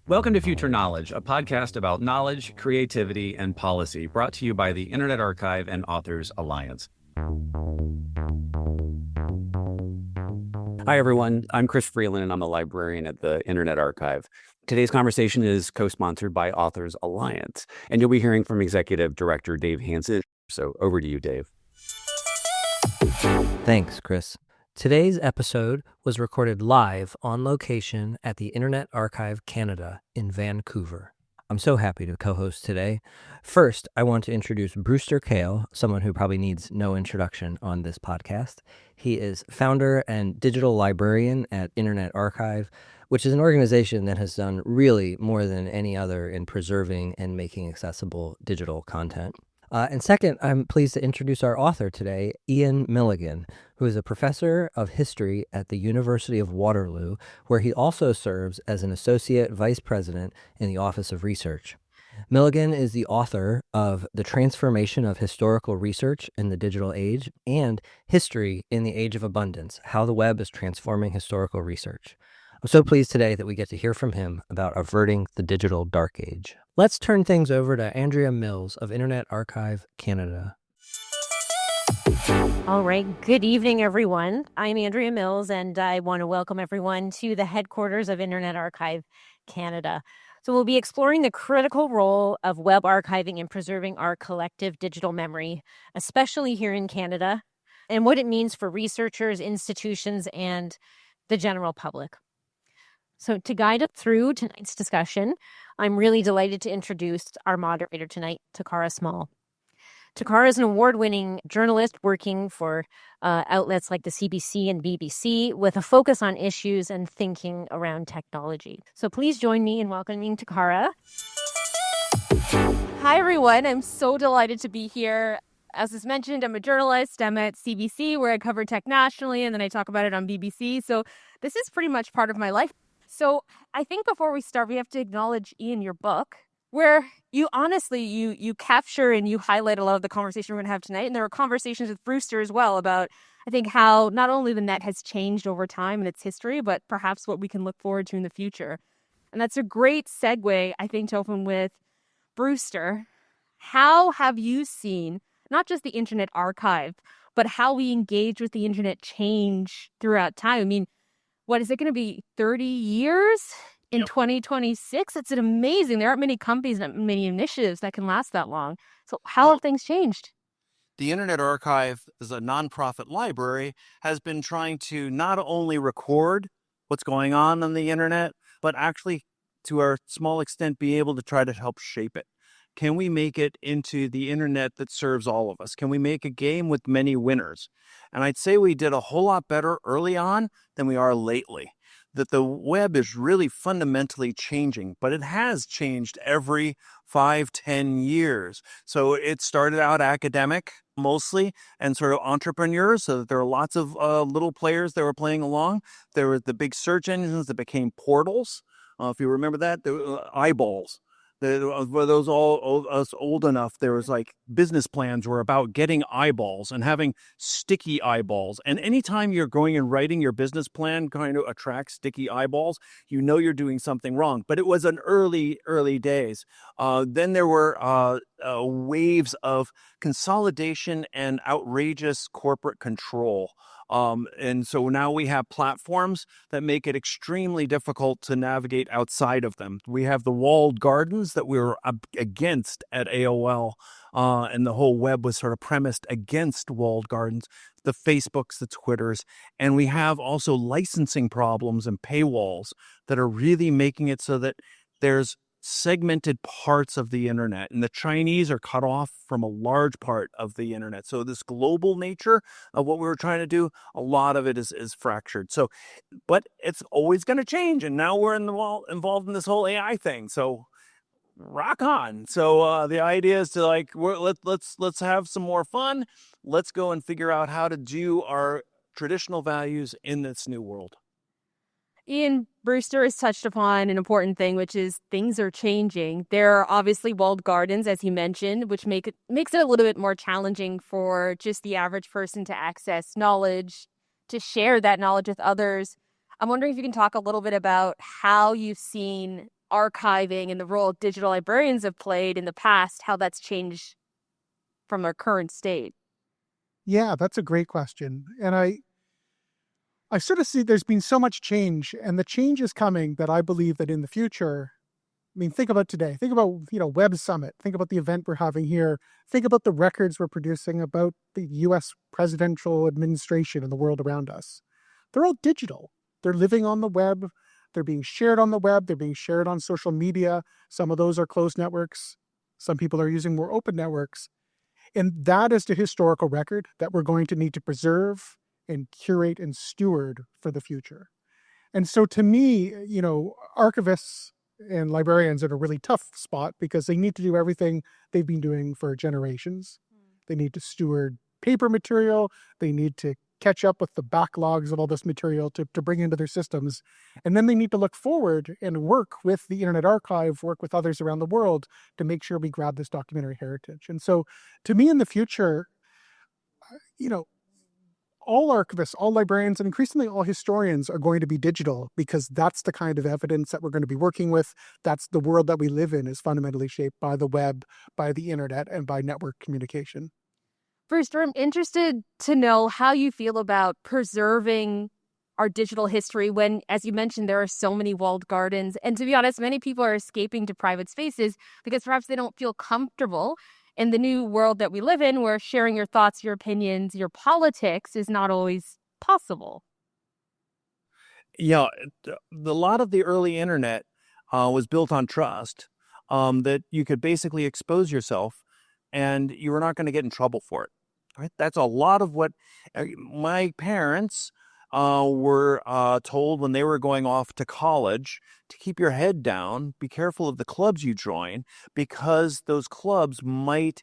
Welcome to Future Knowledge, a podcast about knowledge, creativity, and policy, brought to you by the Internet Archive and Authors Alliance. Hi, everyone. I'm Chris Freeland, and I'm a librarian at the Internet Archive. Today's conversation is co-sponsored by Authors Alliance, and you'll be hearing from Executive Director Dave Hansen. So over to you, Dave. Thanks, Chris. Today's episode was recorded live on location at the Internet Archive Canada in Vancouver. I'm so happy to co-host today. First, I want to introduce Brewster Kahle, someone who probably needs no introduction on this podcast. He is founder and digital librarian at Internet Archive, which is an organization that has done really more than any other in preserving and making accessible digital content. And second, I'm pleased to introduce our author today, Ian Milligan, who is a professor of history at the University of Waterloo, where he also serves as an associate vice president in the Office of Research. Milligan is the author of The Transformation of Historical Research in the Digital Age and History in the Age of Abundance, How the Web is Transforming Historical Research. I'm so pleased today that we get to hear from him about averting the digital dark age. Let's turn things over to Andrea Mills of Internet Archive Canada. All right. Good evening, everyone. I'm Andrea Mills, and I want to welcome everyone to the headquarters of Internet Archive Canada. So we'll be exploring the critical role of web archiving in preserving our collective digital memory, especially here in Canada, and what it means for researchers, institutions, and the general public. So to guide us through tonight's discussion, I'm really delighted to introduce our moderator tonight, Takara Small. Takara is an award-winning journalist working for outlets like the CBC and BBC with a focus on issues and thinking around technology. So please join me in welcoming Takara. Hi, everyone. I'm so delighted to be here. As was mentioned, I'm a journalist. I'm at CBC, where I cover tech nationally, and then I talk about it on BBC. So this is pretty much part of my life. So I think before we start, we have to acknowledge, Ian, your book, where you honestly, you capture and you highlight a lot of the conversation we're going to have tonight. And there were conversations with Brewster as well about, I think, how not only the net has changed over time in its history, but perhaps what we can look forward to in the future. And that's a great segue, I think, to open with Brewster. How have you seen not just the Internet Archive, but how we engage with the Internet change throughout time? I mean, what is it going to be, 30 years in 2026? It's amazing. There aren't many companies, not many initiatives that can last that long. So how have things changed? The Internet Archive, as a nonprofit library, has been trying to not only record what's going on the Internet, but actually, to a small extent, be able to try to help shape it. Can we make it into the Internet that serves all of us? Can we make a game with many winners? And I'd say we did a whole lot better early on than we are lately. That the web is really fundamentally changing, but it has changed every 5-10 years. So it started out academic mostly and sort of entrepreneurs. So that there are lots of little players that were playing along. There were the big search engines that became portals. If you remember that, there were eyeballs. For those all us old enough, there was like business plans were about getting eyeballs and having sticky eyeballs. And anytime you're going and writing your business plan kind of attract sticky eyeballs, you know you're doing something wrong. But it was an early days. Then there were waves of consolidation and outrageous corporate control. And so now we have platforms that make it extremely difficult to navigate outside of them. We have the walled gardens that we were against at AOL, and the whole web was sort of premised against walled gardens, the Facebooks, the Twitters, and we have also licensing problems and paywalls that are really making it so that there's segmented parts of the internet, and the Chinese are cut off from a large part of the internet. So this global nature of what we were trying to do, a lot of it is fractured. So, but it's always going to change, and now we're involved in this whole AI thing. So rock on. So the idea is to let's have some more fun. Let's go and figure out how to do our traditional values in this new world. Ian, Brewster has touched upon an important thing, which is things are changing. There are obviously walled gardens, as you mentioned, which makes it a little bit more challenging for just the average person to access knowledge, to share that knowledge with others. I'm wondering if you can talk a little bit about how you've seen archiving and the role digital librarians have played in the past, how that's changed from their current state. Yeah, that's a great question. And I sort of see there's been so much change, and the change is coming that I believe that in the future, I mean, think about today. Think about, Web Summit. Think about the event we're having here. Think about the records we're producing about the US presidential administration and the world around us. They're all digital. They're living on the web. They're being shared on the web. They're being shared on social media. Some of those are closed networks. Some people are using more open networks. And that is the historical record that we're going to need to preserve and curate and steward for the future. And so to me, archivists and librarians are in a really tough spot because they need to do everything they've been doing for generations. They need to steward paper material. They need to catch up with the backlogs of all this material to bring into their systems. And then they need to look forward and work with the Internet Archive, work with others around the world to make sure we grab this documentary heritage. And so to me in the future, all archivists, all librarians, and increasingly all historians are going to be digital because that's the kind of evidence that we're going to be working with. That's the world that we live in is fundamentally shaped by the web, by the internet, and by network communication. Brewster, I'm interested to know how you feel about preserving our digital history when, as you mentioned, there are so many walled gardens. And to be honest, many people are escaping to private spaces because perhaps they don't feel comfortable in the new world that we live in, where sharing your thoughts, your opinions, your politics is not always possible. Yeah, a lot of the early internet was built on trust, that you could basically expose yourself and you were not going to get in trouble for it. Right? That's a lot of what my parents were told when they were going off to college, to keep your head down, be careful of the clubs you join, because those clubs might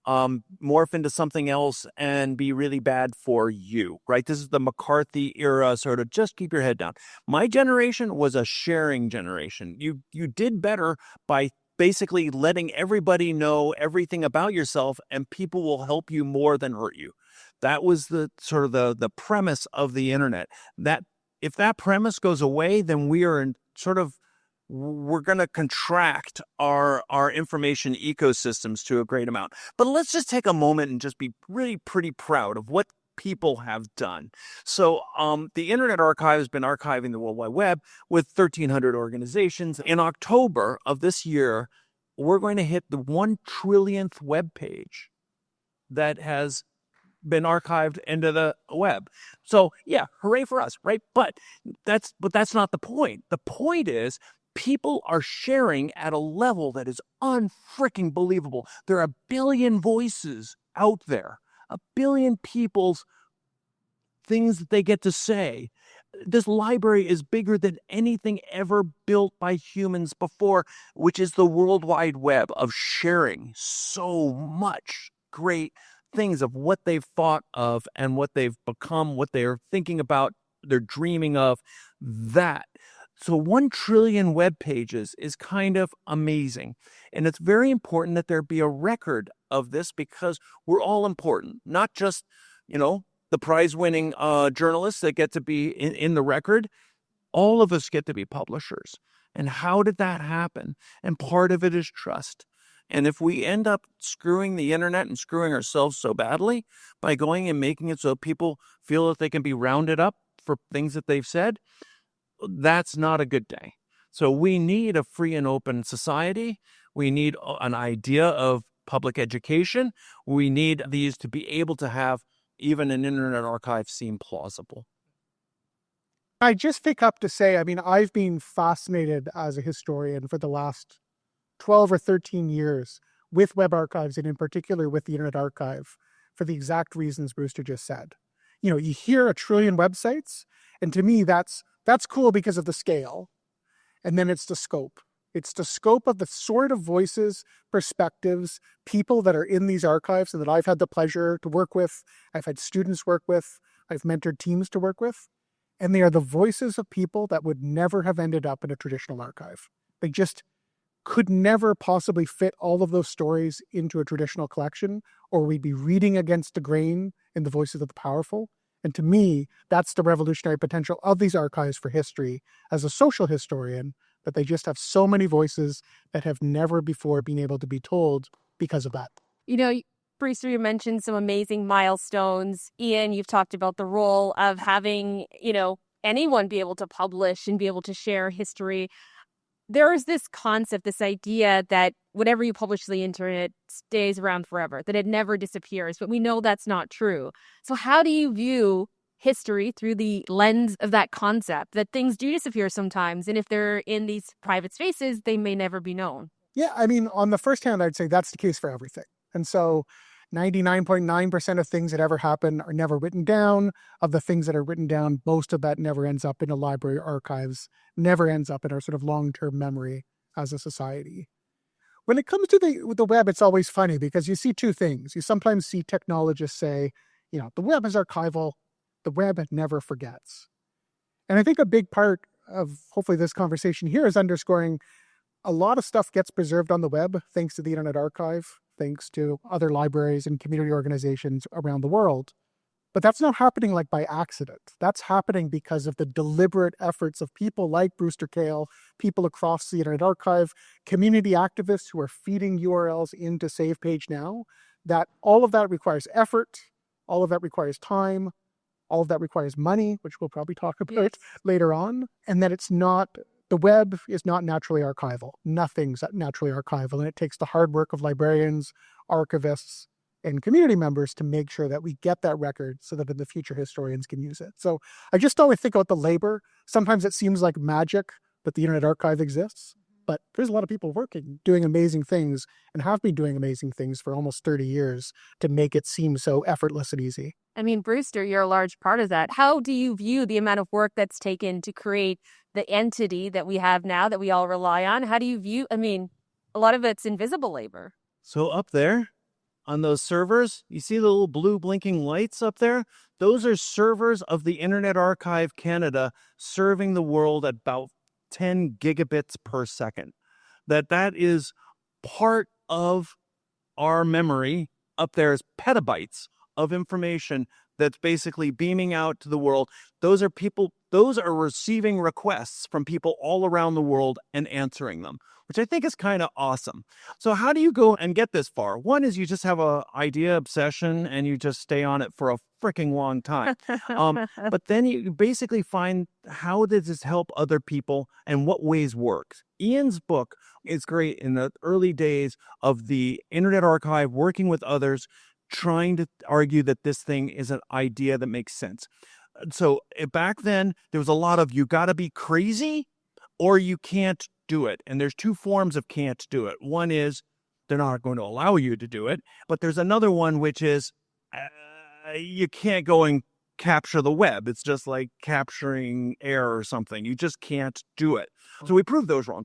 morph into something else and be really bad for you, right? This is the McCarthy era, sort of just keep your head down. My generation was a sharing generation. You did better by basically letting everybody know everything about yourself, and people will help you more than hurt you. That was the sort of the premise of the internet. That if that premise goes away, then we are in we're going to contract our information ecosystems to a great amount. But let's just take a moment and just be really pretty proud of what people have done. So the Internet Archive has been archiving the World Wide Web with 1,300 organizations. In October of this year, we're going to hit the 1 trillionth web page that has been archived into the web. So yeah, hooray for us, right? But that's not the point. The point is people are sharing at a level that is unfreaking believable. There are a billion voices out there, a billion people's things that they get to say. This library is bigger than anything ever built by humans before, which is the World Wide Web of sharing so much great things of what they've thought of and what they've become, what they're thinking about, they're dreaming of. That. So 1 trillion web pages is kind of amazing. And it's very important that there be a record of this because we're all important, not just, the prize-winning journalists that get to be in the record. All of us get to be publishers. And how did that happen? And part of it is trust. And if we end up screwing the internet and screwing ourselves so badly by going and making it so people feel that they can be rounded up for things that they've said, that's not a good day. So we need a free and open society. We need an idea of public education. We need these to be able to have even an Internet Archive seem plausible. I just pick up to say, I've been fascinated as a historian for the last 12 or 13 years with web archives and in particular with the Internet Archive for the exact reasons Brewster just said. You hear 1 trillion websites, and to me that's cool because of the scale. And then it's the scope. It's the scope of the sort of voices, perspectives, people that are in these archives and that I've had the pleasure to work with, I've had students work with, I've mentored teams to work with. And they are the voices of people that would never have ended up in a traditional archive. They just could never possibly fit all of those stories into a traditional collection, or we'd be reading against the grain in the voices of the powerful. And to me, that's the revolutionary potential of these archives for history as a social historian, that they just have so many voices that have never before been able to be told because of that. You know, Brewster, you mentioned some amazing milestones. Ian, you've talked about the role of having, anyone be able to publish and be able to share history. There is this concept, this idea that whatever you publish to the internet stays around forever, that it never disappears. But we know that's not true. So how do you view history through the lens of that concept, that things do disappear sometimes, and if they're in these private spaces, they may never be known? Yeah, I mean, on the first hand, I'd say that's the case for everything. And so 99.9% of things that ever happen are never written down. Of the things that are written down, most of that never ends up in a library archives, never ends up in our sort of long-term memory as a society. When it comes to the web, it's always funny because you see two things. You sometimes see technologists say, the web is archival, the web never forgets. And I think a big part of hopefully this conversation here is underscoring a lot of stuff gets preserved on the web thanks to the Internet Archive, thanks to other libraries and community organizations around the world. But that's not happening like by accident. That's happening because of the deliberate efforts of people like Brewster Kahle, people across the Internet Archive, community activists who are feeding URLs into Save Page Now, that all of that requires effort, all of that requires time, all of that requires money, which we'll probably talk about later on, and that the web is not naturally archival. Nothing's naturally archival, and it takes the hard work of librarians, archivists, and community members to make sure that we get that record so that in the future historians can use it. So I just always think about the labor. Sometimes it seems like magic that the Internet Archive exists, but there's a lot of people working, doing amazing things, and have been doing amazing things for almost 30 years to make it seem so effortless and easy. I mean, Brewster, you're a large part of that. How do you view the amount of work that's taken to create the entity that we have now that we all rely on? How do you view, a lot of it's invisible labor. So up there on those servers, you see the little blue blinking lights up there? Those are servers of the Internet Archive Canada serving the world at about 10 gigabits per second. That is part of our memory. Up there is petabytes of information that's basically beaming out to the world. Those are receiving requests from people all around the world and answering them, which I think is kind of awesome. So how do you go and get this far? One is you just have a idea obsession and you just stay on it for a freaking long time. But then you basically find, how does this help other people and what ways works? Ian's book is great in the early days of the Internet Archive, working with others, trying to argue that this thing is an idea that makes sense. So back then, there was a lot of, you got to be crazy or you can't do it. And there's two forms of can't do it. One is they're not going to allow you to do it. But there's another one, which is you can't go and capture the web. It's just like capturing air or something. You just can't do it. So we proved those wrong.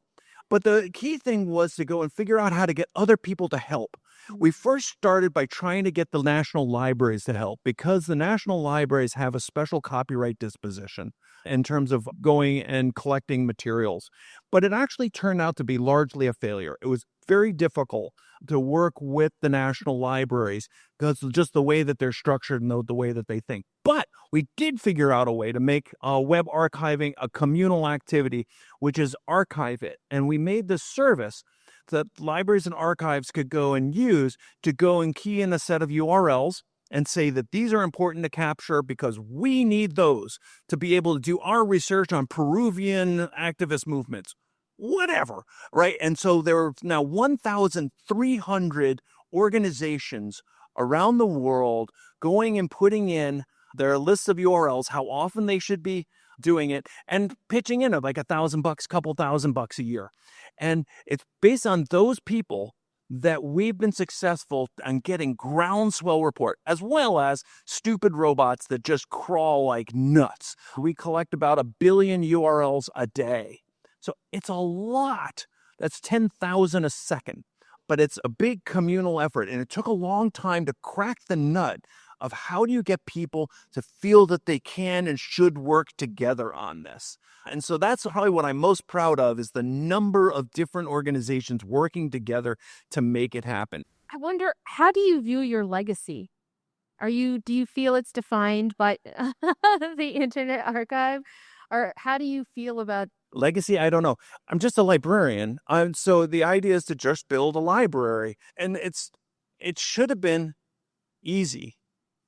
But the key thing was to go and figure out how to get other people to help. We first started by trying to get the national libraries to help, because the national libraries have a special copyright disposition in terms of going and collecting materials. But it actually turned out to be largely a failure. It was very difficult to work with the national libraries because of just the way that they're structured and the way that they think. But we did figure out a way to make web archiving a communal activity, which is Archive It. And we made this service that libraries and archives could go and use to go and key in a set of URLs and say that these are important to capture because we need those to be able to do our research on Peruvian activist movements, whatever, right? And so there are now 1,300 organizations around the world going and putting in their lists of URLs, how often they should be doing it, and pitching in at like $1,000, couple $1,000 a year. And it's based on those people that we've been successful on getting groundswell report, as well as stupid robots that just crawl like nuts. We collect about 1 billion URLs a day. So it's a lot. That's 10,000 a second. But it's a big communal effort, and it took a long time to crack the nut of how do you get people to feel that they can and should work together on this. And so that's probably what I'm most proud of, is the number of different organizations working together to make it happen. I wonder, how do you view your legacy? Do you feel it's defined by the Internet Archive? Or how do you feel about Legacy, I don't know. I'm just a librarian. So the idea is to just build a library. And it should have been easy,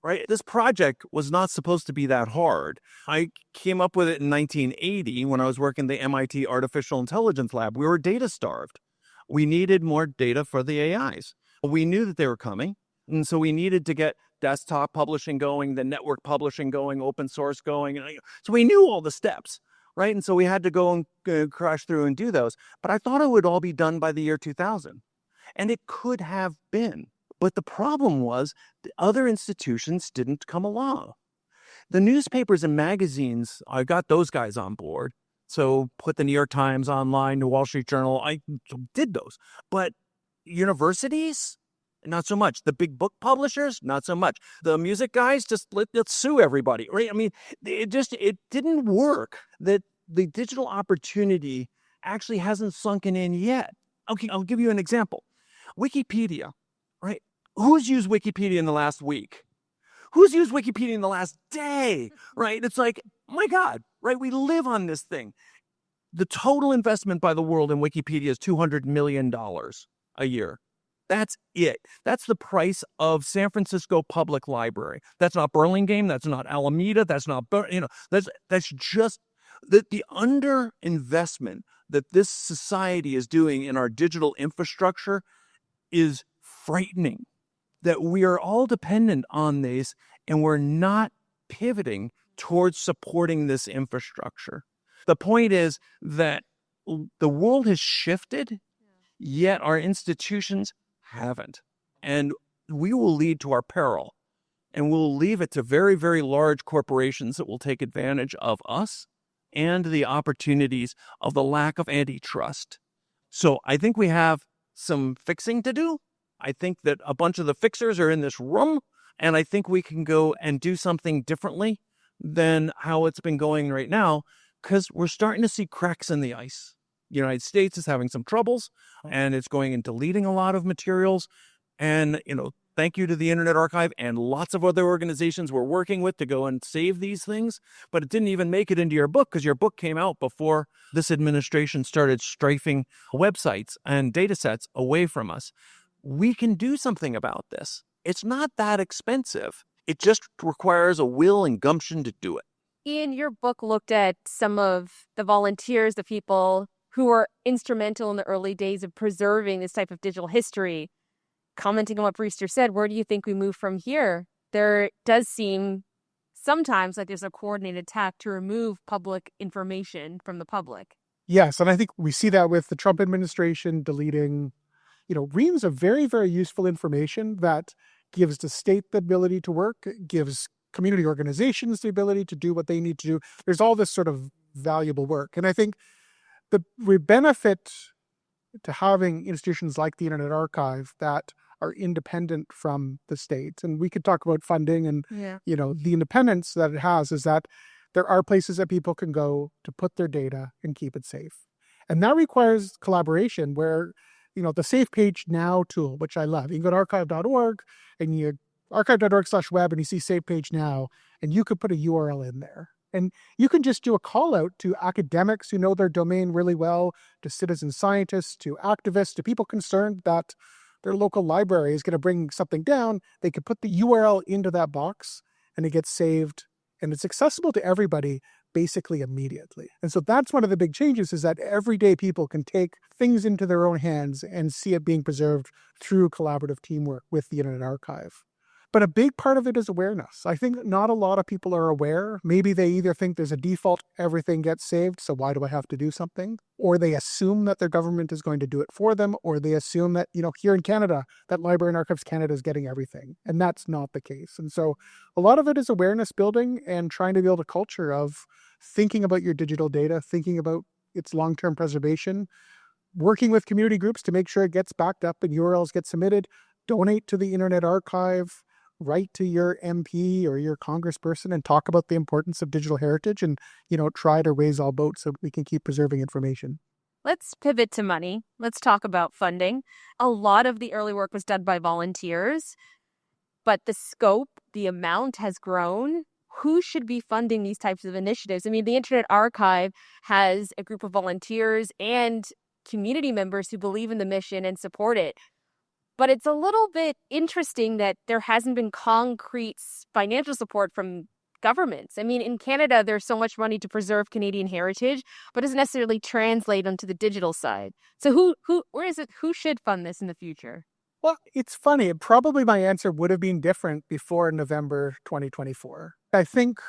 right? This project was not supposed to be that hard. I came up with it in 1980 when I was working in the MIT Artificial Intelligence Lab. We were data starved. We needed more data for the AIs. We knew that they were coming. And so we needed to get desktop publishing going, the network publishing going, open source going. So we knew all the steps, right? And so we had to go and crash through and do those. But I thought it would all be done by the year 2000. And it could have been. But the problem was the other institutions didn't come along. The newspapers and magazines, I got those guys on board. So put the New York Times online, the Wall Street Journal, I did those. But universities, not so much. The big book publishers, not so much. The music guys, just let's sue everybody, right? I mean, it didn't work. That the digital opportunity actually hasn't sunken in yet. Okay, I'll give you an example. Wikipedia, right? Who's used Wikipedia in the last week? Who's used Wikipedia in the last day, right? It's like, my God, right? We live on this thing. The total investment by the world in Wikipedia is $200 million a year. That's it. That's the price of San Francisco Public Library. That's not Burlingame. That's not Alameda. That's not, that's just the underinvestment that this society is doing in our digital infrastructure is frightening. That we are all dependent on these and we're not pivoting towards supporting this infrastructure. The point is that the world has shifted, yet our institutions haven't. And we will lead to our peril. And we'll leave it to very, very large corporations that will take advantage of us and the opportunities of the lack of antitrust. So I think we have some fixing to do. I think that a bunch of the fixers are in this room, and I think we can go and do something differently than how it's been going right now, because we're starting to see cracks in the ice. The United States is having some troubles, and it's going and deleting a lot of materials. And, thank you to the Internet Archive and lots of other organizations we're working with to go and save these things. But it didn't even make it into your book because your book came out before this administration started strafing websites and data sets away from us. We can do something about this. It's not that expensive. It just requires a will and gumption to do it. Ian, your book looked at some of the volunteers, the people who were instrumental in the early days of preserving this type of digital history. Commenting on what Brewster said, where do you think we move from here? There does seem sometimes like there's a coordinated attack to remove public information from the public. Yes, and I think we see that with the Trump administration deleting reams of very, very useful information that gives the state the ability to work, gives community organizations the ability to do what they need to do. There's all this sort of valuable work. And I think we benefit to having institutions like the Internet Archive that are independent from the state. And we could talk about funding and, the independence that it has is that there are places that people can go to put their data and keep it safe. And that requires collaboration where the Safe Page Now tool, which I love. You can go to archive.org and you archive.org/web and you see Safe Page Now, and you could put a URL in there. And you can just do a call out to academics who know their domain really well, to citizen scientists, to activists, to people concerned that their local library is going to bring something down. They could put the URL into that box and it gets saved and it's accessible to everybody basically immediately. And so that's one of the big changes is that everyday people can take things into their own hands and see it being preserved through collaborative teamwork with the Internet Archive. But a big part of it is awareness. I think not a lot of people are aware. Maybe they either think there's a default, everything gets saved, so why do I have to do something? Or they assume that their government is going to do it for them, or they assume that, here in Canada, that Library and Archives Canada is getting everything. And that's not the case. And so a lot of it is awareness building and trying to build a culture of thinking about your digital data, thinking about its long-term preservation, working with community groups to make sure it gets backed up and URLs get submitted, donate to the Internet Archive, write to your MP or your congressperson and talk about the importance of digital heritage and, try to raise all boats so we can keep preserving information. Let's pivot to money. Let's talk about funding. A lot of the early work was done by volunteers. but the scope, the amount has grown. Who should be funding these types of initiatives? I mean, the Internet Archive has a group of volunteers and community members who believe in the mission and support it. But it's a little bit interesting that there hasn't been concrete financial support from governments. I mean, in Canada, there's so much money to preserve Canadian heritage, but doesn't necessarily translate onto the digital side. So who should fund this in the future? Well, it's funny. Probably my answer would have been different before November 2024. I think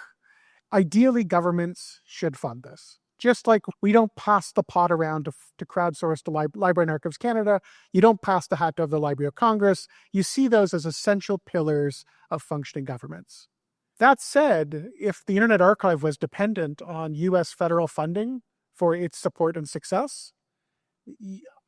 ideally governments should fund this. Just like we don't pass the pot around to crowdsource the Library and Archives Canada, you don't pass the hat to the Library of Congress. You see those as essential pillars of functioning governments. That said, if the Internet Archive was dependent on U.S. federal funding for its support and success,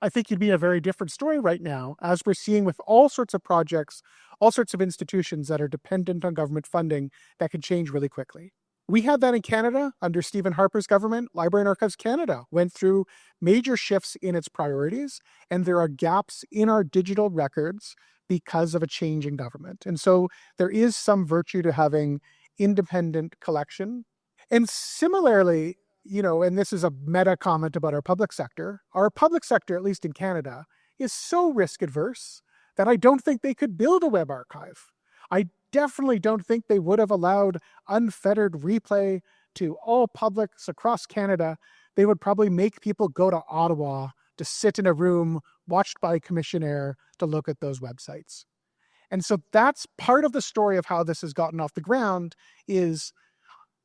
I think you'd be in a very different story right now, as we're seeing with all sorts of projects, all sorts of institutions that are dependent on government funding that can change really quickly. We had that in Canada under Stephen Harper's government. Library and Archives Canada went through major shifts in its priorities, and there are gaps in our digital records because of a change in government. And so there is some virtue to having independent collection. And similarly, and this is a meta comment about our public sector, at least in Canada, is so risk adverse that I don't think they could build a web archive. I definitely don't think they would have allowed unfettered replay to all publics across Canada. They would probably make people go to Ottawa to sit in a room watched by a commissioner to look at those websites. And so that's part of the story of how this has gotten off the ground is,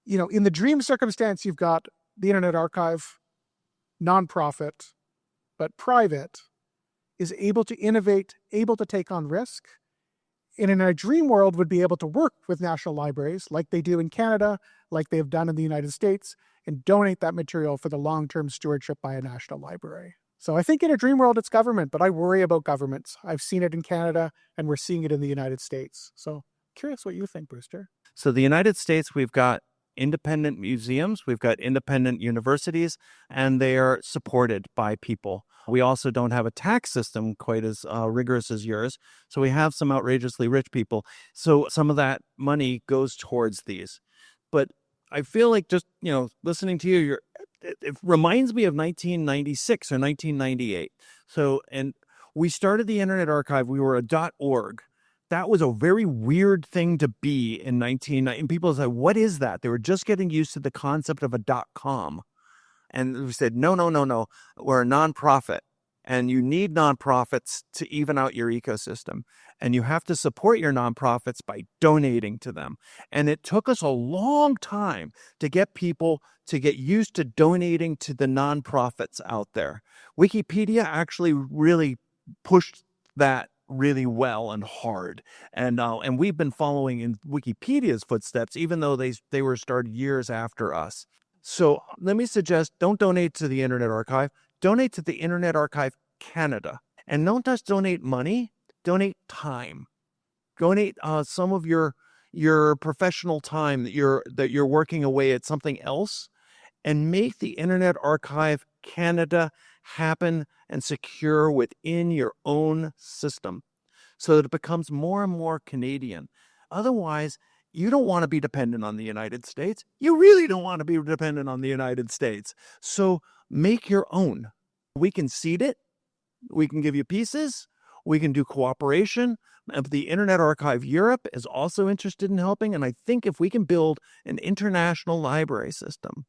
in the dream circumstance, you've got the Internet Archive, nonprofit, but private, is able to innovate, able to take on risk, and in a dream world would be able to work with national libraries like they do in Canada, like they've done in the United States, and donate that material for the long-term stewardship by a national library. So I think in a dream world, it's government, but I worry about governments. I've seen it in Canada, and we're seeing it in the United States. So curious what you think, Brewster. So the United States, we've got independent museums, we've got independent universities, and they are supported by people. We also don't have a tax system quite as rigorous as yours. So we have some outrageously rich people. So some of that money goes towards these. But I feel like just, listening to you, it reminds me of 1996 or 1998. So, and we started the Internet Archive. We were a .org. That was a very weird thing to be in 1990. And people said, what is that? They were just getting used to the concept of a .com. And we said, no. We're a nonprofit. And you need nonprofits to even out your ecosystem. And you have to support your nonprofits by donating to them. And it took us a long time to get people to get used to donating to the nonprofits out there. Wikipedia actually really pushed that really well and hard. And we've been following in Wikipedia's footsteps, even though they were started years after us. So let me suggest, don't donate to the Internet Archive. Donate to the Internet Archive Canada. And don't just donate money, donate time. Donate some of your professional time that you're working away at something else, and make the Internet Archive Canada happen and secure within your own system so that it becomes more and more Canadian. Otherwise, you don't want to be dependent on the United States. You really don't want to be dependent on the United States. So make your own. We can seed it. We can give you pieces. We can do cooperation. The Internet Archive Europe is also interested in helping. And I think if we can build an international library system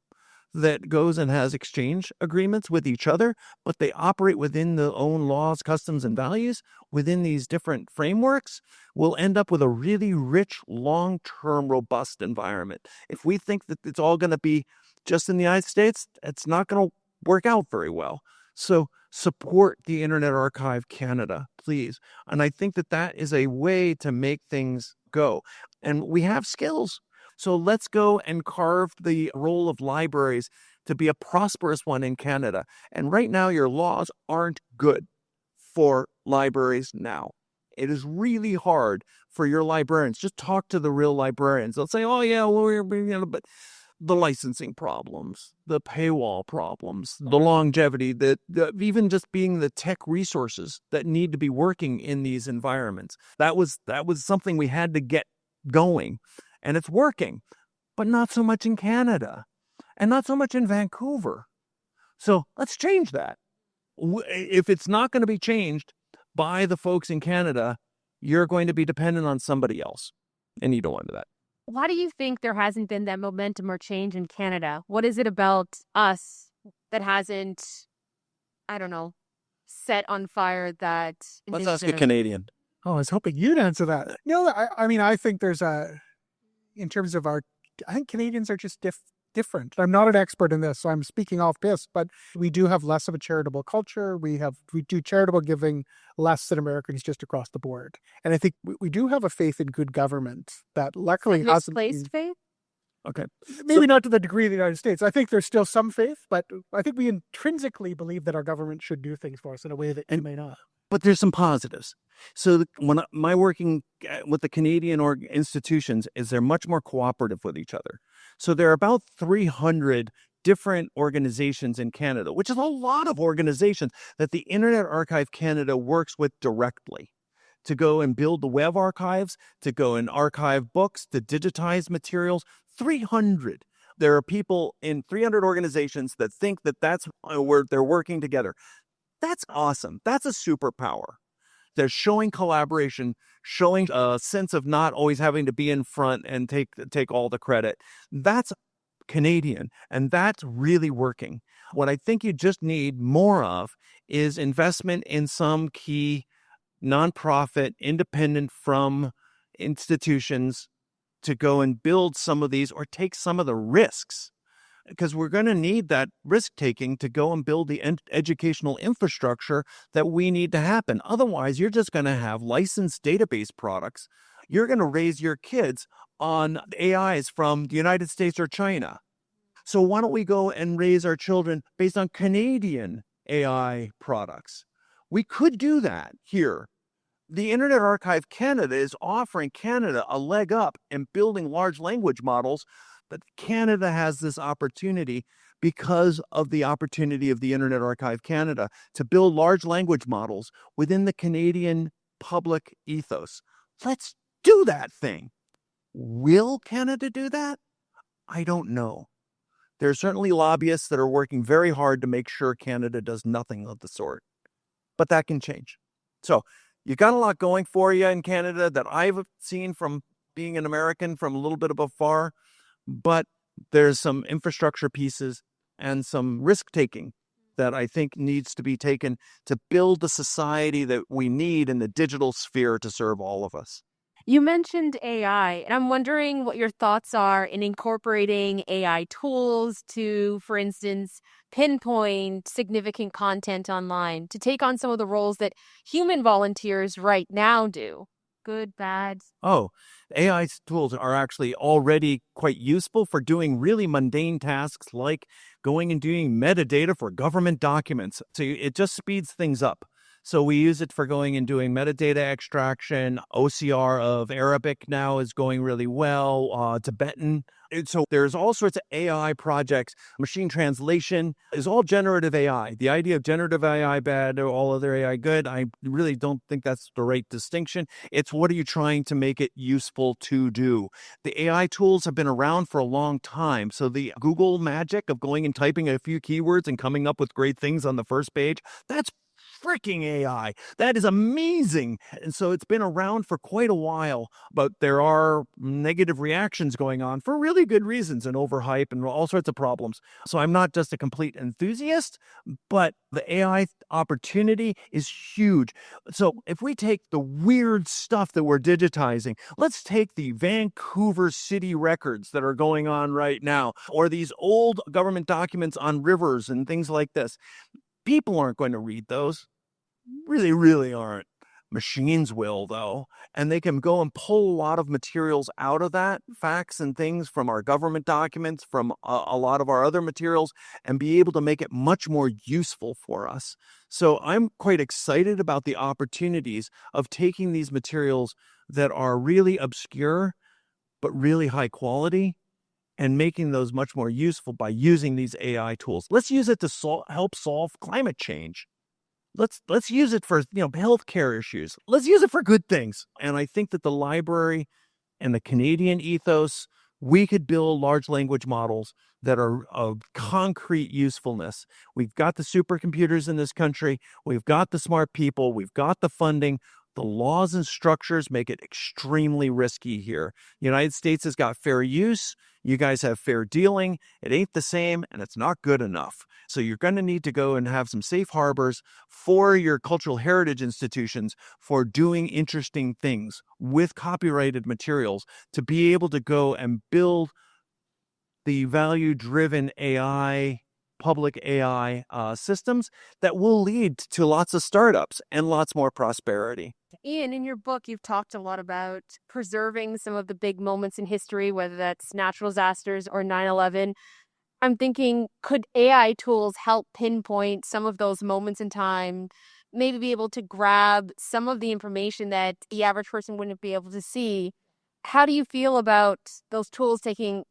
that goes and has exchange agreements with each other, but they operate within their own laws, customs, and values within these different frameworks, we'll end up with a really rich, long-term, robust environment. If we think that it's all going to be just in the United States, it's not going to work out very well. So support the Internet Archive Canada, please. And I think that is a way to make things go. And we have skills. So let's go and carve the role of libraries to be a prosperous one in Canada. And right now, your laws aren't good for libraries now. It is really hard for your librarians. Just talk to the real librarians. They'll say, oh, yeah, well, but the licensing problems, the paywall problems, the longevity, the even just being the tech resources that need to be working in these environments. That was something we had to get going, and it's working, but not so much in Canada and not so much in Vancouver. So let's change that. If it's not going to be changed by the folks in Canada, you're going to be dependent on somebody else, and you don't want that. Why do you think there hasn't been that momentum or change in Canada? What is it about us that hasn't, I don't know, set on fire that Let's ask a initiative? Canadian. Oh, I was hoping you'd answer that. No, I mean, I think there's in terms of I think Canadians are just different. I'm not an expert in this, so I'm speaking off piss, but we do have less of a charitable culture. We do charitable giving less than Americans just across the board. And I think we do have a faith in good government that luckily hasn't Misplaced faith? Okay. Maybe not to the degree of the United States. I think there's still some faith, but I think we intrinsically believe that our government should do things for us in a way that you may not. But there's some positives. So when my working with the Canadian institutions is they're much more cooperative with each other. So there are about 300 different organizations in Canada, which is a lot of organizations that the Internet Archive Canada works with directly to go and build the web archives, to go and archive books, to digitize materials. 300. There are people in 300 organizations that think that that's where they're working together. That's awesome. That's a superpower. They're showing collaboration, showing a sense of not always having to be in front and take all the credit. That's Canadian, and that's really working. What I think you just need more of is investment in some key nonprofit, independent from institutions to go and build some of these or take some of the risks. Because we're going to need that risk-taking to go and build the educational infrastructure that we need to happen. Otherwise, you're just going to have licensed database products. You're going to raise your kids on AIs from the United States or China. So why don't we go and raise our children based on Canadian AI products? We could do that here. The Internet Archive Canada is offering Canada a leg up in building large language models. But Canada has this opportunity because of the opportunity of the Internet Archive Canada to build large language models within the Canadian public ethos. Let's do that thing. Will Canada do that? I don't know. There are certainly lobbyists that are working very hard to make sure Canada does nothing of the sort. But that can change. So you got a lot going for you in Canada that I've seen from being an American from a little bit of afar. But there's some infrastructure pieces and some risk-taking that I think needs to be taken to build the society that we need in the digital sphere to serve all of us. You mentioned AI, and I'm wondering what your thoughts are in incorporating AI tools to, for instance, pinpoint significant content online, to take on some of the roles that human volunteers right now do. Good, bad? Oh, AI tools are actually already quite useful for doing really mundane tasks like going and doing metadata for government documents. So it just speeds things up. So we use it for going and doing metadata extraction. OCR of Arabic now is going really well, Tibetan. So there's all sorts of AI projects. Machine translation is all generative AI. The idea of generative AI bad or all other AI good, I really don't think that's the right distinction. It's what are you trying to make it useful to do? The AI tools have been around for a long time. So the Google magic of going and typing a few keywords and coming up with great things on the first page, that's freaking AI. That is amazing. And so it's been around for quite a while, but there are negative reactions going on for really good reasons and overhype and all sorts of problems. So I'm not just a complete enthusiast, but the AI opportunity is huge. So if we take the weird stuff that we're digitizing, let's take the Vancouver city records that are going on right now, or these old government documents on rivers and things like this. People aren't going to read those. Really, really aren't. Machines will, though. And they can go and pull a lot of materials out of that, facts and things from our government documents, from a lot of our other materials, and be able to make it much more useful for us. So I'm quite excited about the opportunities of taking these materials that are really obscure, but really high quality, and making those much more useful by using these AI tools. Let's use it to help solve climate change. Let's use it for, healthcare issues. Let's use it for good things. And I think that the library and the Canadian ethos, we could build large language models that are of concrete usefulness. We've got the supercomputers in this country. We've got the smart people. We've got the funding. The laws and structures make it extremely risky here. The United States has got fair use. You guys have fair dealing. It ain't the same, and it's not good enough. So you're going to need to go and have some safe harbors for your cultural heritage institutions for doing interesting things with copyrighted materials to be able to go and build the value-driven AI, public AI systems that will lead to lots of startups and lots more prosperity. Ian, in your book, you've talked a lot about preserving some of the big moments in history, whether that's natural disasters or 9/11. I'm thinking, could AI tools help pinpoint some of those moments in time, maybe be able to grab some of the information that the average person wouldn't be able to see? How do you feel about those tools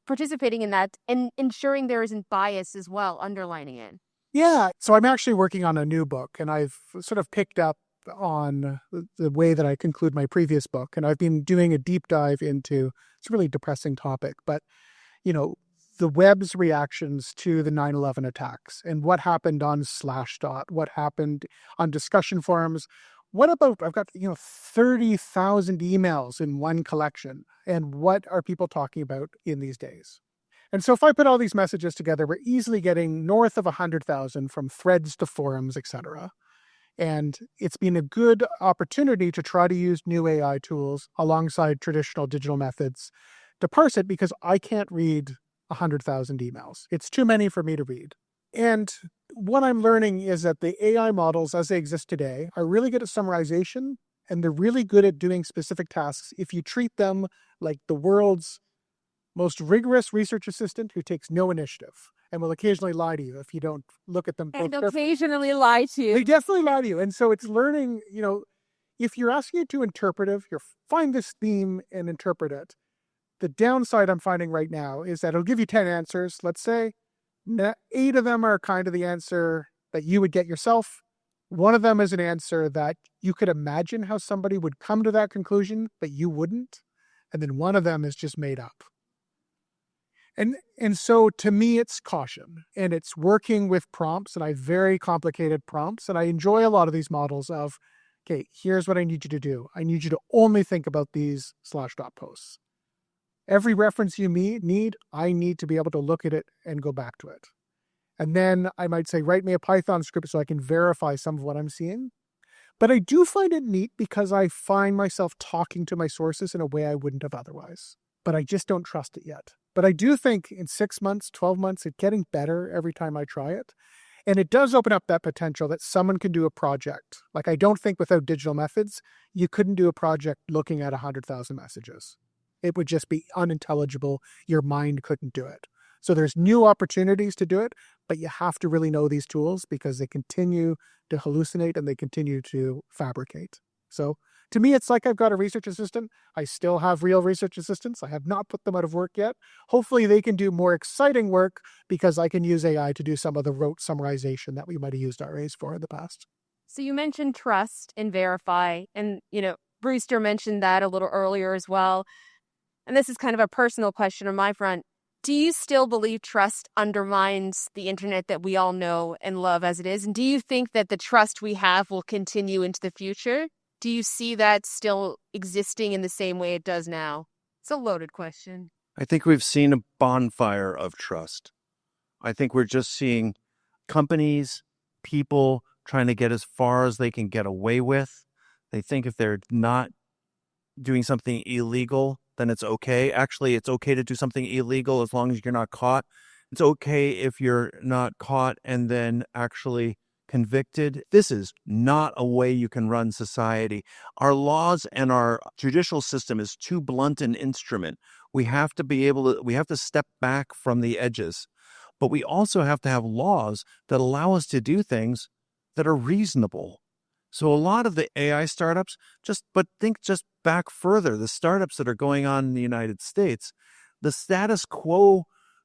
participating in that and ensuring there isn't bias as well, underlining it? Yeah. So I'm actually working on a new book, and I've sort of picked up on the way that I conclude my previous book. And I've been doing a deep dive into, it's a really depressing topic, but, the web's reactions to the 9/11 attacks and what happened on Slashdot, what happened on discussion forums. What about, I've got, 30,000 emails in one collection. And what are people talking about in these days? And so if I put all these messages together, we're easily getting north of 100,000 from threads to forums, etc. And it's been a good opportunity to try to use new AI tools alongside traditional digital methods to parse it, because I can't read 100,000 emails. It's too many for me to read. And what I'm learning is that the AI models as they exist today are really good at summarization, and they're really good at doing specific tasks if you treat them like the world's most rigorous research assistant who takes no initiative and will occasionally lie to you if you don't look at them. And occasionally lie to you. They definitely lie to you. And so it's learning, if you're asking it to interpretive, you find this theme and interpret it. The downside I'm finding right now is that it'll give you 10 answers, let's say. 8 of them are kind of the answer that you would get yourself. One of them is an answer that you could imagine how somebody would come to that conclusion, but you wouldn't. And then one of them is just made up. And so to me, it's caution, and it's working with prompts, and I have very complicated prompts, and I enjoy a lot of these models of, okay, here's what I need you to do. I need you to only think about these Slashdot posts. Every reference you need, I need to be able to look at it and go back to it. And then I might say, write me a Python script so I can verify some of what I'm seeing. But I do find it neat because I find myself talking to my sources in a way I wouldn't have otherwise. But I just don't trust it yet. But I do think in 6 months, 12 months, it's getting better every time I try it. And it does open up that potential that someone can do a project. Like, I don't think without digital methods, you couldn't do a project looking at 100,000 messages. It would just be unintelligible. Your mind couldn't do it. So there's new opportunities to do it, but you have to really know these tools because they continue to hallucinate and they continue to fabricate. So to me, it's like I've got a research assistant. I still have real research assistants. I have not put them out of work yet. Hopefully they can do more exciting work because I can use AI to do some of the rote summarization that we might have used RAs for in the past. So you mentioned trust and verify, and, Brewster mentioned that a little earlier as well. And this is kind of a personal question on my front. Do you still believe trust undermines the internet that we all know and love as it is? And do you think that the trust we have will continue into the future? Do you see that still existing in the same way it does now? It's a loaded question. I think we've seen a bonfire of trust. I think we're just seeing companies, people trying to get as far as they can get away with. They think if they're not doing something illegal, then it's okay. Actually, it's okay to do something illegal as long as you're not caught. It's okay if you're not caught and then actually convicted. This is not a way you can run society. Our laws and our judicial system is too blunt an instrument. We have to step back from the edges. But we also have to have laws that allow us to do things that are reasonable. So a lot of the AI startups, think back further, the startups that are going on in the United States, the status quo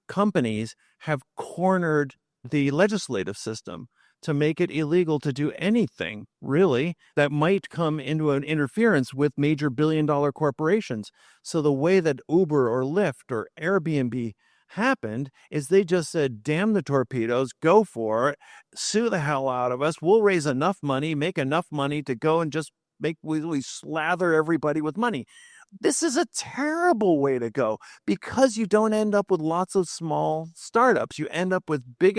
companies have cornered the legislative system to make it illegal to do anything, really, that might come into an interference with major billion-dollar corporations. So the way that Uber or Lyft or Airbnb happened is they just said, damn the torpedoes, go for it, sue the hell out of us. We'll raise enough money, make enough money to go and just we slather everybody with money. This is a terrible way to go because you don't end up with lots of small startups. You end up with big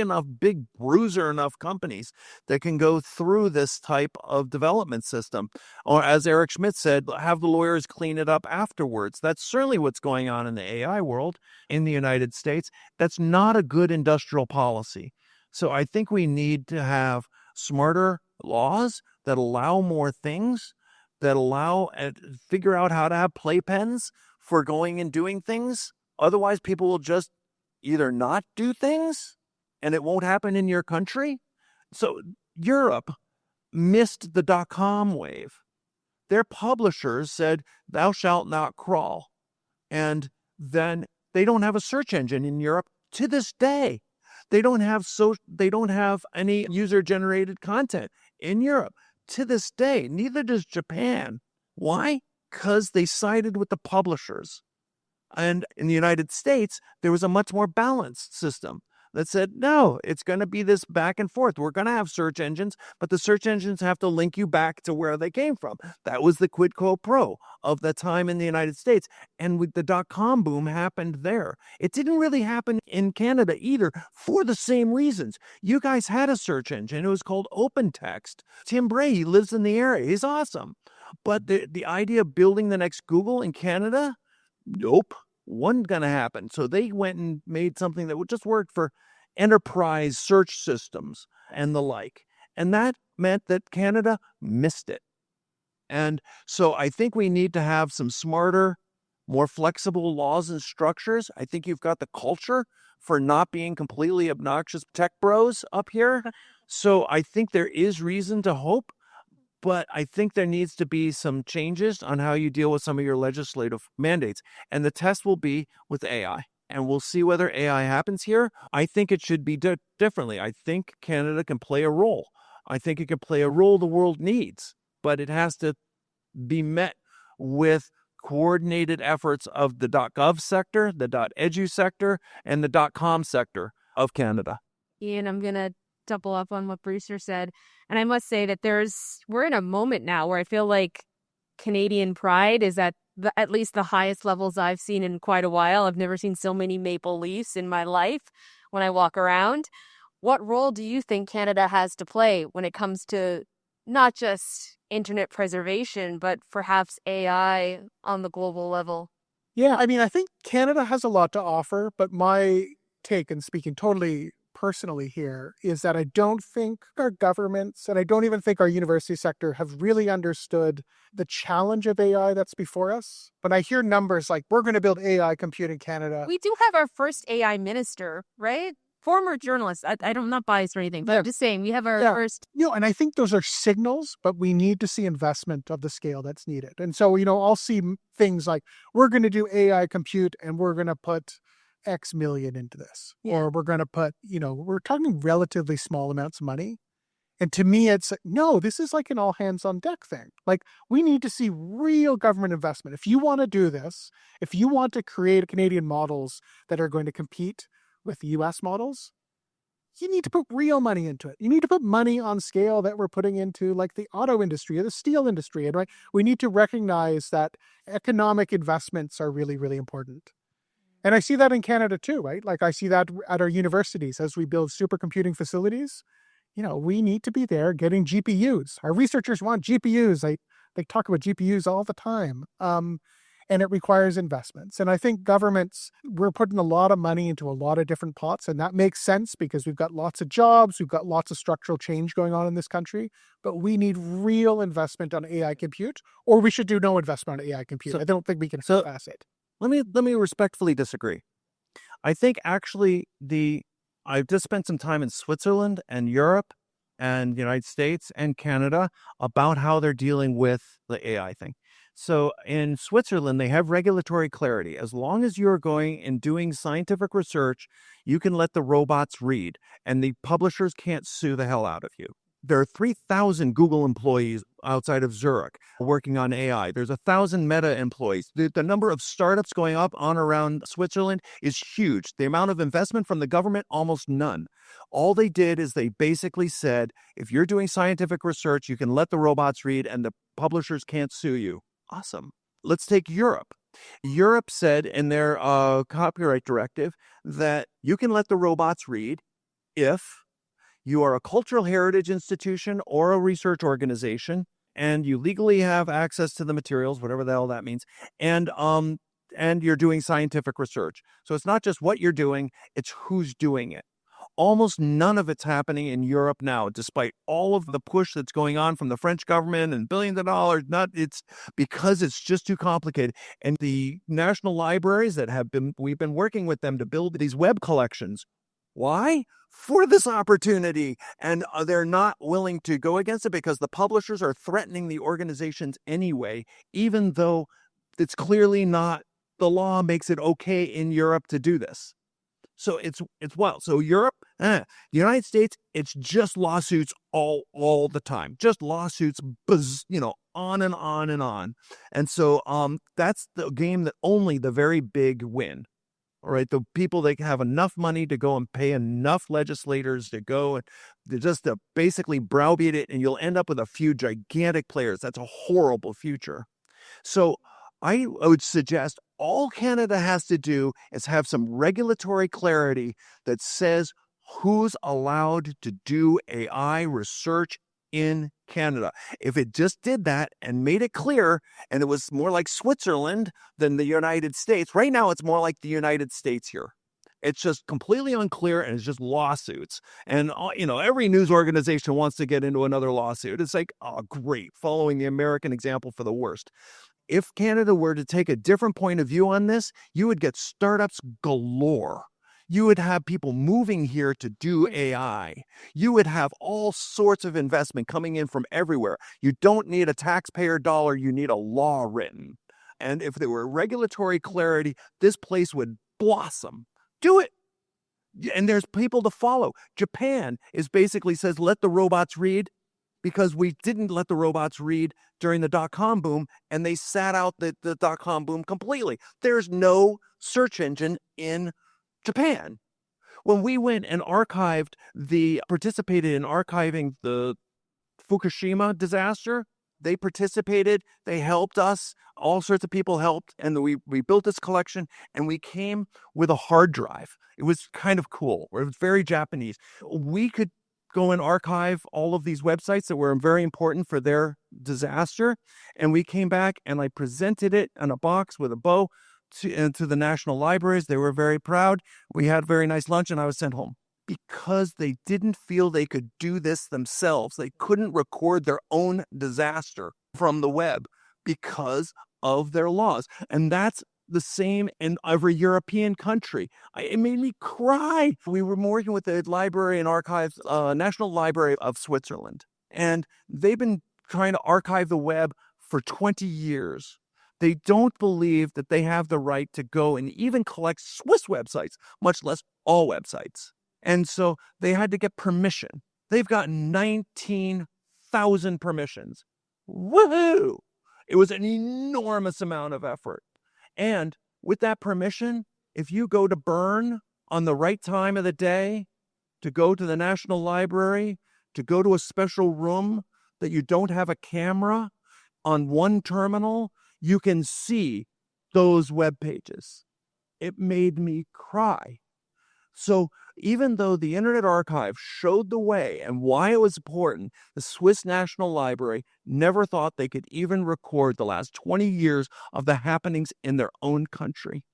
bruiser enough companies that can go through this type of development system. Or as Eric Schmidt said, have the lawyers clean it up afterwards. That's certainly what's going on in the AI world in the United States. That's not a good industrial policy. So I think we need to have smarter laws that allow more things, that allow and figure out how to have playpens for going and doing things. Otherwise, people will just either not do things and it won't happen in your country. So Europe missed the .com wave. Their publishers said, thou shalt not crawl. And then they don't have a search engine in Europe to this day. They don't have any user-generated content in Europe. To this day, neither does Japan. Why? Because they sided with the publishers. And in the United States, there was a much more balanced system that said, no, it's going to be this back and forth. We're going to have search engines, but the search engines have to link you back to where they came from. That was the quid pro quo of the time in the United States. And with the .com boom happened there. It didn't really happen in Canada either for the same reasons. You guys had a search engine. It was called OpenText. Tim Bray, he lives in the area. He's awesome. But the idea of building the next Google in Canada, nope. Wasn't going to happen. So they went and made something that would just work for enterprise search systems and the like. And that meant that Canada missed it. And so I think we need to have some smarter, more flexible laws and structures. I think you've got the culture for not being completely obnoxious tech bros up here. So I think there is reason to hope. But I think there needs to be some changes on how you deal with some of your legislative mandates. And the test will be with AI. And we'll see whether AI happens here. I think it should be differently. I think Canada can play a role. I think it can play a role the world needs. But it has to be met with coordinated efforts of the .gov sector, the .edu sector, and the .com sector of Canada. Ian, I'm going to double up on what Brewster said. And I must say that we're in a moment now where I feel like Canadian pride is at least the highest levels I've seen in quite a while. I've never seen so many maple leafs in my life when I walk around. What role do you think Canada has to play when it comes to not just internet preservation, but perhaps AI on the global level? Yeah, I mean, I think Canada has a lot to offer, but my take, and speaking totally personally here, is that I don't think our governments and I don't even think our university sector have really understood the challenge of AI that's before us. When I hear numbers like we're going to build AI compute in Canada. We do have our first AI minister, right? Former journalist. I'm not biased or anything, but I'm just saying we have our first. And I think those are signals, but we need to see investment of the scale that's needed. And so, I'll see things like we're going to do AI compute and we're going to put X million into this, or we're going to put, we're talking relatively small amounts of money. And to me, it's no, this is like an all hands on deck thing. Like we need to see real government investment. If you want to do this, if you want to create Canadian models that are going to compete with US models, you need to put real money into it. You need to put money on scale that we're putting into like the auto industry or the steel industry. And we need to recognize that economic investments are really, really important. And I see that in Canada too, right? Like I see that at our universities as we build supercomputing facilities. We need to be there getting GPUs. Our researchers want GPUs. They talk about GPUs all the time. And it requires investments. And I think governments, we're putting a lot of money into a lot of different pots. And that makes sense because we've got lots of jobs. We've got lots of structural change going on in this country. But we need real investment on AI compute, or we should do no investment on AI compute. I don't think we can pass it. Let me respectfully disagree. I think actually I've just spent some time in Switzerland and Europe and the United States and Canada about how they're dealing with the AI thing. So in Switzerland, they have regulatory clarity. As long as you're going and doing scientific research, you can let the robots read, and the publishers can't sue the hell out of you. There are 3,000 Google employees outside of Zurich working on AI. There's 1,000 Meta employees. The number of startups going up on around Switzerland is huge. The amount of investment from the government, almost none. All they did is they basically said, if you're doing scientific research, you can let the robots read and the publishers can't sue you. Awesome. Let's take Europe. Europe said in their copyright directive that you can let the robots read if you are a cultural heritage institution or a research organization, and you legally have access to the materials, whatever the hell that means, and you're doing scientific research. So it's not just what you're doing, it's who's doing it. Almost none of it's happening in Europe now, despite all of the push that's going on from the French government and billions of dollars. It's because it's just too complicated. And the national libraries we've been working with them to build these web collections. Why? For this opportunity. And they're not willing to go against it because the publishers are threatening the organizations anyway, even though it's clearly not, the law makes it okay in Europe to do this. So it's wild. So Europe, the United States, it's just lawsuits all the time. Just lawsuits, on and on and on. And so that's the game that only the very big win. All right, the people that have enough money to go and pay enough legislators to go and to basically browbeat it, and you'll end up with a few gigantic players. That's a horrible future. So I would suggest all Canada has to do is have some regulatory clarity that says who's allowed to do AI research in Canada. If it just did that and made it clear, and it was more like Switzerland than the United States, right now it's more like the United States here. It's just completely unclear, and it's just lawsuits. And, every news organization wants to get into another lawsuit. It's like, oh, great, following the American example for the worst. If Canada were to take a different point of view on this, you would get startups galore. You would have people moving here to do AI. You would have all sorts of investment coming in from everywhere. You don't need a taxpayer dollar. You need a law written. And if there were regulatory clarity, this place would blossom. Do it. And there's people to follow. Japan basically says, let the robots read, because we didn't let the robots read during the dot-com boom, and they sat out the dot-com boom completely. There's no search engine in Japan. When we went and participated in archiving the Fukushima disaster, they participated, they helped us, all sorts of people helped, and we built this collection, and we came with a hard drive. It was kind of cool. It was very Japanese. We could go and archive all of these websites that were very important for their disaster, and we came back and I presented it in a box with a bow to the national libraries. They were very proud. We had a very nice lunch, and I was sent home because they didn't feel they could do this themselves. They couldn't record their own disaster from the web because of their laws. And that's the same in every European country. It made me cry. We were working with the Library and Archives, National Library of Switzerland, and they've been trying to archive the web for 20 years. They don't believe that they have the right to go and even collect Swiss websites, much less all websites. And so they had to get permission. They've got 19,000 permissions. Woohoo! It was an enormous amount of effort. And with that permission, if you go to Bern on the right time of the day, to go to the National Library, to go to a special room that you don't have a camera, on one terminal, you can see those web pages. It made me cry. So even though the Internet Archive showed the way and why it was important, the Swiss National Library never thought they could even record the last 20 years of the happenings in their own country.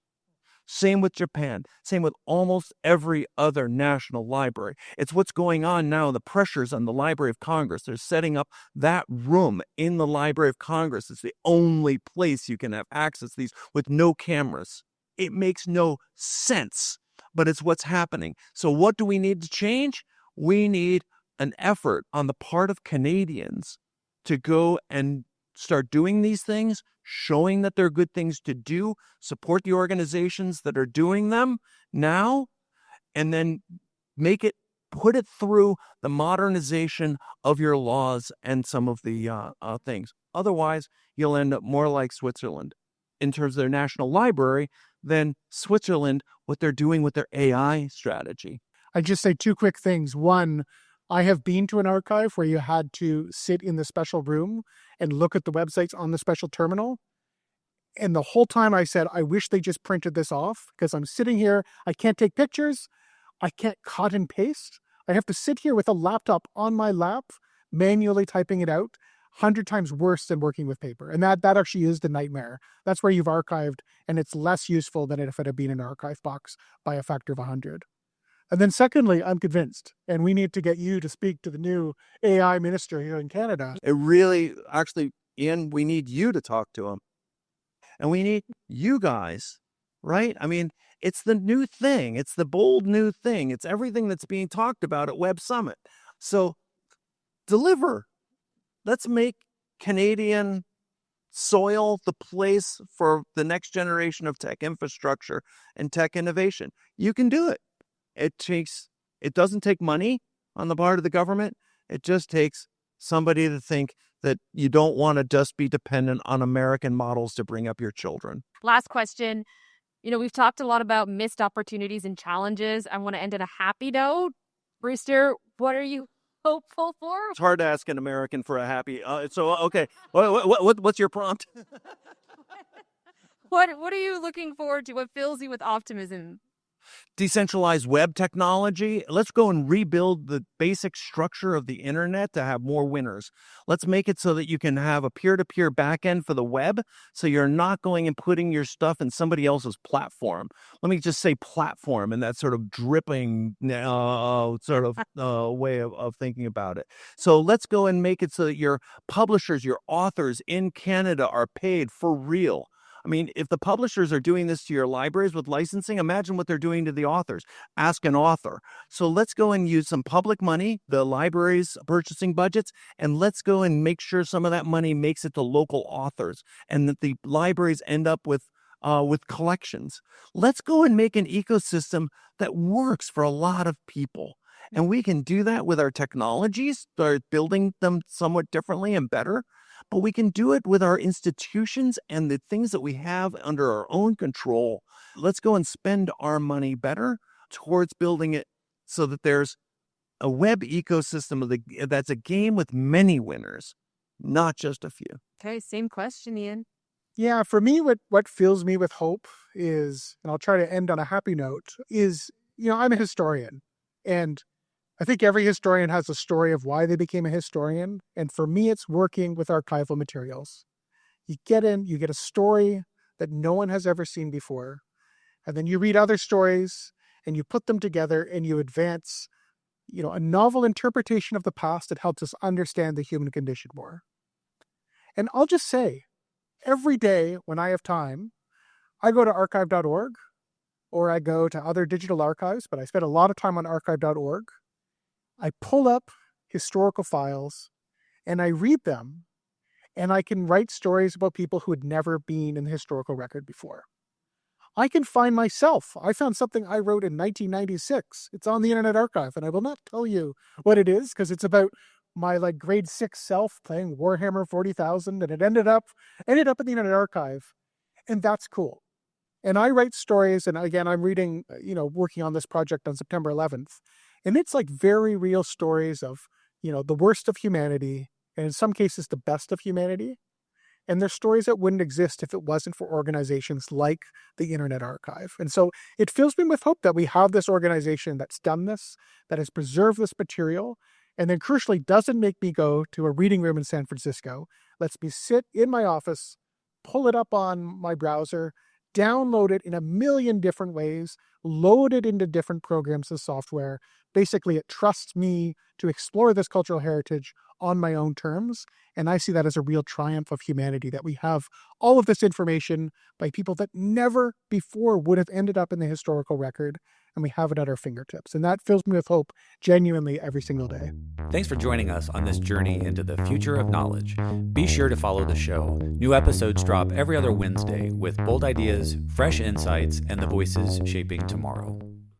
Same with Japan. Same with almost every other national library. It's what's going on now, the pressures on the Library of Congress. They're setting up that room in the Library of Congress. It's the only place you can have access to these with no cameras. It makes no sense, but it's what's happening. So what do we need to change? We need an effort on the part of Canadians to go and start doing these things, showing that they're good things to do, support the organizations that are doing them now, and then put it through the modernization of your laws and some of the things. Otherwise, you'll end up more like Switzerland in terms of their national library than Switzerland, what they're doing with their AI strategy. I just say two quick things. One, I have been to an archive where you had to sit in the special room and look at the websites on the special terminal. And the whole time I said, I wish they just printed this off, because I'm sitting here, I can't take pictures, I can't cut and paste. I have to sit here with a laptop on my lap, manually typing it out, 100 times worse than working with paper. And that actually is the nightmare. That's where you've archived, and it's less useful than if it had been an archive box by a factor of 100. And then secondly, I'm convinced, and we need to get you to speak to the new AI minister here in Canada. It really, actually, Ian, we need you to talk to him. And we need you guys, right? I mean, it's the new thing. It's the bold new thing. It's everything that's being talked about at Web Summit. So deliver. Let's make Canadian soil the place for the next generation of tech infrastructure and tech innovation. You can do it. It doesn't take money on the part of the government. It just takes somebody to think that you don't want to just be dependent on American models to bring up your children. Last question. We've talked a lot about missed opportunities and challenges. I want to end on a happy note. Brewster, what are you hopeful for? It's hard to ask an American for a happy. Okay. What's your prompt? What are you looking forward to? What fills you with optimism? Decentralized web technology. Let's go and rebuild the basic structure of the internet to have more winners. Let's make it so that you can have a peer-to-peer backend for the web, so you're not going and putting your stuff in somebody else's platform. Let me just say platform in that sort of dripping way of thinking about it. So let's go and make it so that your publishers, your authors in Canada are paid for real. I mean, if the publishers are doing this to your libraries with licensing, imagine what they're doing to the authors. Ask an author. So let's go and use some public money, the libraries' purchasing budgets, and let's go and make sure some of that money makes it to local authors, and that the libraries end up with collections. Let's go and make an ecosystem that works for a lot of people. And we can do that with our technologies, start building them somewhat differently and better. But we can do it with our institutions and the things that we have under our own control. Let's go and spend our money better towards building it so that there's a web ecosystem that's a game with many winners, not just a few. Okay, same question, Ian. Yeah, for me, what fills me with hope is, and I'll try to end on a happy note, is, I'm a historian. And I think every historian has a story of why they became a historian. And for me, it's working with archival materials. You get a story that no one has ever seen before. And then you read other stories and you put them together and you advance, a novel interpretation of the past that helps us understand the human condition more. And I'll just say, every day when I have time, I go to archive.org or I go to other digital archives, but I spend a lot of time on archive.org. I pull up historical files and I read them, and I can write stories about people who had never been in the historical record before. I can find myself. I found something I wrote in 1996. It's on the Internet Archive, and I will not tell you what it is because it's about my grade 6 self playing Warhammer 40,000, and it ended up in the Internet Archive, and that's cool. And I write stories, and again, I'm reading, working on this project on September 11th. And it's very real stories of, the worst of humanity, and in some cases, the best of humanity. And they're stories that wouldn't exist if it wasn't for organizations like the Internet Archive. And so it fills me with hope that we have this organization that's done this, that has preserved this material, and then crucially doesn't make me go to a reading room in San Francisco. Lets me sit in my office, pull it up on my browser, download it in a million different ways, load it into different programs and software. Basically, it trusts me to explore this cultural heritage on my own terms. And I see that as a real triumph of humanity, that we have all of this information by people that never before would have ended up in the historical record. and we have it at our fingertips. And that fills me with hope genuinely every single day. Thanks for joining us on this journey into the future of knowledge. Be sure to follow the show. New episodes drop every other Wednesday with bold ideas, fresh insights, and the voices shaping tomorrow.